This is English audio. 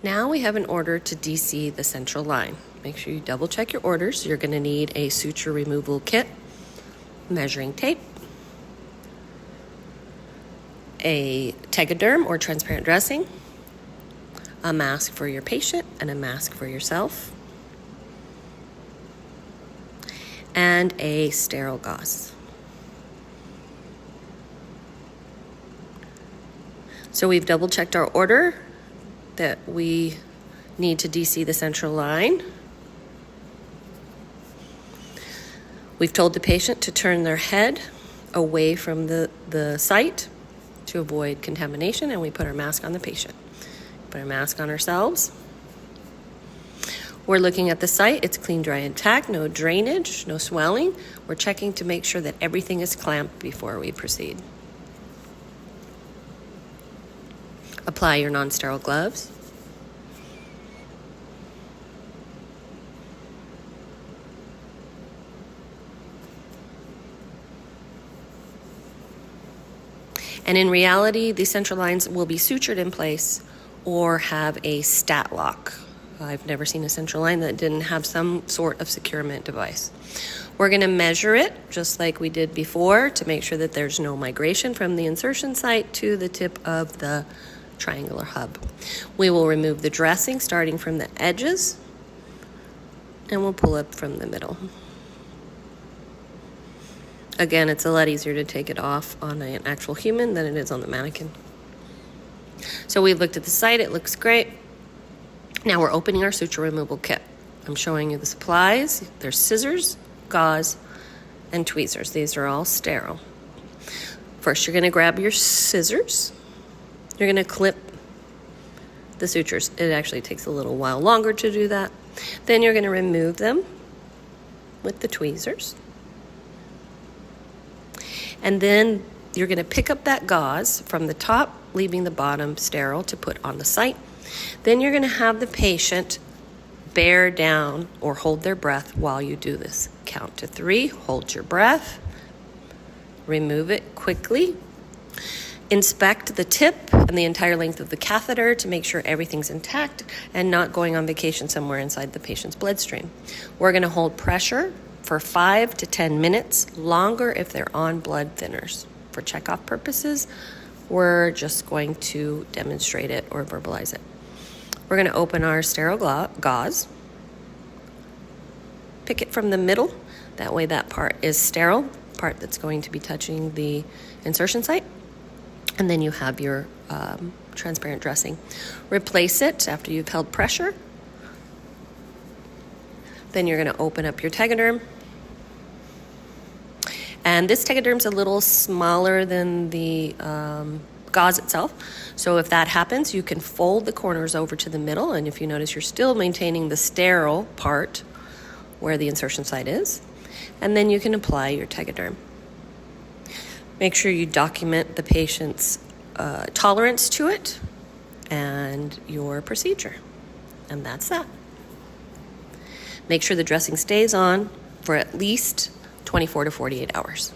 Now we have an order to DC the central line. Make sure you double check your orders. You're going to need a suture removal kit, measuring tape, a Tegaderm or transparent dressing, a mask for your patient and a mask for yourself, and a sterile gauze. So we've double checked our order that we need to DC the central line. We've told the patient to turn their head away from the site to avoid contamination, and we put our mask on the patient. Put our mask on ourselves. We're looking at the site. It's clean, dry, intact, no drainage, no swelling. We're checking to make sure that everything is clamped before we proceed. Apply your non-sterile gloves. And in reality, these central lines will be sutured in place or have a stat lock. I've never seen a central line that didn't have some sort of securement device. We're going to measure it just like we did before to make sure that there's no migration from the insertion site to the tip of the triangular hub. We will remove the dressing starting from the edges, and we'll pull up from the middle. Again, it's a lot easier to take it off on an actual human than it is on the mannequin. So we've looked at the site, it looks great. Now we're opening our suture removal kit. I'm showing you the supplies. There's scissors, gauze, and tweezers. These are all sterile. First, you're gonna grab your scissors. You're gonna clip the sutures. It actually takes a little while longer to do that. Then you're gonna remove them with the tweezers. And then you're going to pick up that gauze from the top, leaving the bottom sterile to put on the site. Then you're going to have the patient bear down or hold their breath while you do this. Count to 3, hold your breath, remove it quickly. Inspect the tip and the entire length of the catheter to make sure everything's intact and not going on vacation somewhere inside the patient's bloodstream. We're going to hold pressure for 5 to 10 minutes, longer if they're on blood thinners. For checkoff purposes, we're just going to demonstrate it or verbalize it. We're going to open our sterile gauze, pick it from the middle, that way that part is sterile, part that's going to be touching the insertion site, and then you have your transparent dressing. Replace it after you've held pressure. Then you're going to open up your Tegaderm. And this Tegaderm's a little smaller than the gauze itself. So if that happens, you can fold the corners over to the middle. And if you notice, you're still maintaining the sterile part where the insertion site is. And then you can apply your Tegaderm. Make sure you document the patient's tolerance to it and your procedure. And that's that. Make sure the dressing stays on for at least 24 to 48 hours.